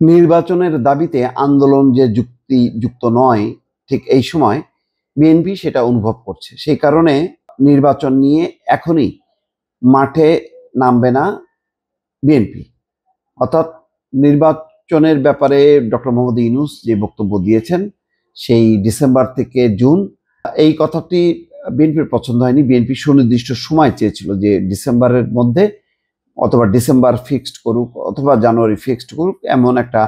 নির্বাচনের দাবিতে আন্দোলন যে যুক্তিযুক্ত নয়, ঠিক এই সময় বিএনপি সেটা অনুভব করছে। সেই কারণে নির্বাচন নিয়ে এখনই মাঠে নামবে না বিএনপি। অর্থাৎ নির্বাচনের ব্যাপারে ডক্টর মোহাম্মদ ইউনূস যে বক্তব্য দিয়েছেন সেই ডিসেম্বর থেকে জুন, এই কথাটি বিএনপির পছন্দ হয়নি। বিএনপি সুনির্দিষ্ট সময় চেয়েছিল যে ডিসেম্বরের মধ্যে অথবা ডিসেম্বর ফিক্সড করুক অথবা জানুয়ারি ফিক্সড করুক, এমন একটা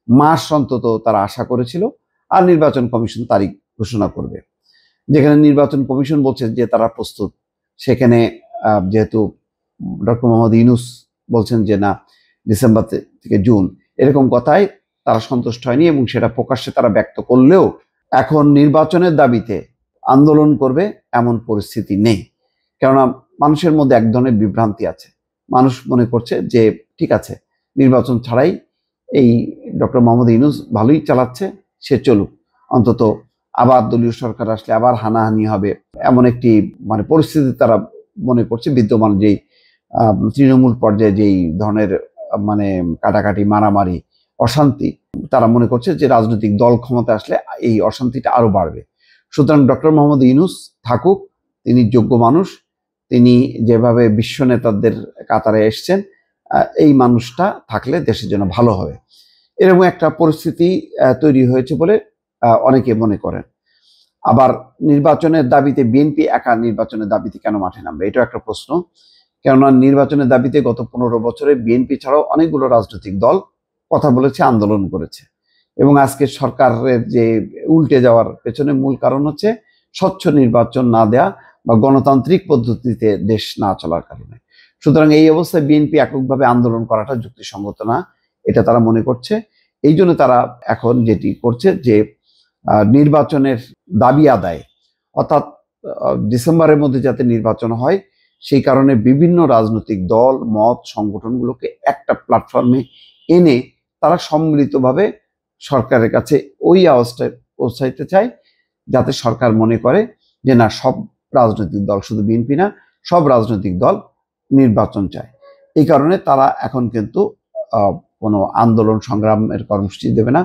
মাস অন্তত তারা আশা করেছিল। আর নির্বাচন কমিশন তারিখ ঘোষণা করবে। যেখানে নির্বাচন কমিশন বলছে যে তারা প্রস্তুত, সেখানে যেহেতু ডক্টর মোহাম্মদ ইউনূস বলছেন যে না ডিসেম্বর থেকে জুন, এরকম কথায় তারা সন্তুষ্ট হয়নি এবং সেটা প্রকাশ্যে তারা ব্যক্ত করলেও এখন নির্বাচনের দাবিতে আন্দোলন করবে এমন পরিস্থিতি নেই। কেননা মানুষের মধ্যে এক ধরনের বিভ্রান্তি আছে। মানুষ মনে করছে যে ঠিক আছে, নির্বাচন ছাড়াই এই ডক্টর মোহাম্মদ ইউনূস ভালোই চালাচ্ছে, সে চলুক, অন্তত আবার দলীয় সরকার আসলে আবার হানাহানি হবে এমন একটি পরিস্থিতি তারা মনে করছে। বিদ্যমান যেই তৃণমূল পর্যায়ে যেই ধরনের কাটাকাটি, মারামারি, অশান্তি, তারা মনে করছে যে রাজনৈতিক দল ক্ষমতা আসলে এই অশান্তিটা আরো বাড়বে। সুতরাং ডক্টর মোহাম্মদ ইউনূস থাকুক, তিনি যোগ্য মানুষ, তিনি যেভাবে বিশ্ব নেতাদের কাতারে এসছেন, এই মানুষটা থাকলে দেশের জন্য ভালো হবে, এরকম একটা পরিস্থিতি তৈরি হয়েছে বলে অনেকে মনে করেন। আবার নির্বাচনের দাবিতে বিএনপি একা নির্বাচনের দাবিতে কেন মাঠে নামবে, এটাও একটা প্রশ্ন। কেননা নির্বাচনের দাবিতে গত 15 বছরে বিএনপি ছাড়াও অনেকগুলো রাজনৈতিক দল কথা বলেছে, আন্দোলন করেছে। এবং আজকে সরকারের যে উল্টে যাওয়ার পেছনে মূল কারণ হচ্ছে স্বচ্ছ নির্বাচন না দেয়া বা গণতান্ত্রিক পদ্ধতিতে দেশ না চলার কারণে। সুতরাং এই অবস্থায় বিএনপি এককভাবে আন্দোলন করাটা যুক্তিসঙ্গত না, এটা তারা মনে করছে। এই জন্য তারা এখন যেটি করছে যে নির্বাচনের দাবি আদায়, অর্থাৎ ডিসেম্বরের মধ্যে যাতে নির্বাচন হয়, সেই কারণে বিভিন্ন রাজনৈতিক দল, মত, সংগঠনগুলোকে একটা প্ল্যাটফর্মে এনে তারা সম্মিলিতভাবে সরকারের কাছে ওই আওয়াজটা পৌঁছাইতে চায়, যাতে সরকার মনে করে যে না, সব রাজনৈতিক দল, শুধু বিএনপি না, সব রাজনৈতিক দল নির্বাচন চায়। এই কারণে তারা এখন কিন্তু কোনো আন্দোলন সংগ্রামের কর্মসূচি দেবে না।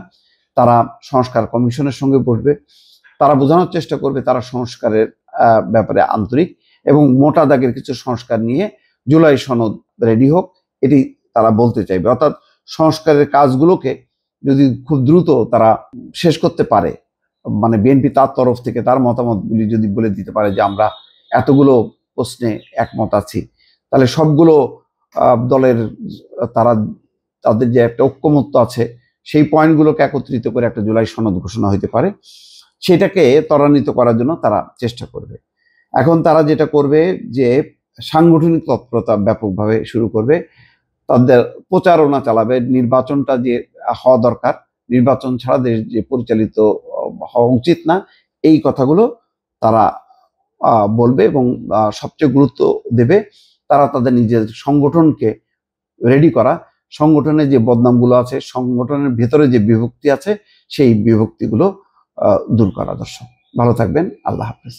তারা সংস্কার কমিশনের সঙ্গে বসবে, তারা বোঝানোর চেষ্টা করবে তারা সংস্কারের ব্যাপারে আন্তরিক, এবং মোটা দাগের কিছু সংস্কার নিয়ে জুলাই সনদ রেডি হোক, এটি তারা বলতে চাইবে। অর্থাৎ সংস্কারের কাজগুলোকে যদি খুব দ্রুত তারা শেষ করতে পারে, বিএনপি তার তরফ থেকে তার মতামতগুলি যদি বলে দিতে পারে যে আমরা এতগুলো প্রশ্নে একমত আছি, তাহলে সবগুলো দলের তাদের যে একটা ঐক্যমত্য আছে সেই পয়েন্টগুলোকে একত্রিত করে একটা জুলাই সনদ ঘোষণা হতে পারে। সেটাকে ত্বরান্বিত করার জন্য তারা চেষ্টা করবে। এখন তারা যেটা করবে যে সাংগঠনিক তৎপরতা ব্যাপকভাবে শুরু করবে, তাদের প্রচারণা চালাবে। নির্বাচনটা যে হওয়া দরকার, নির্বাচন ছাড়া দেশ যে পরিচালিত হওয়া উচিত না, এই কথাগুলো তারা বলবে এবং সবচেয়ে গুরুত্ব দেবে তারা তাদের নিজের সংগঠনকে রেডি করা, সংগঠনের যে বদনামগুলো আছে, সংগঠনের ভেতরে যে বিভক্তি আছে, সেই বিভক্তিগুলো দূর করা। দর্শক ভালো থাকবেন, আল্লাহ হাফেজ।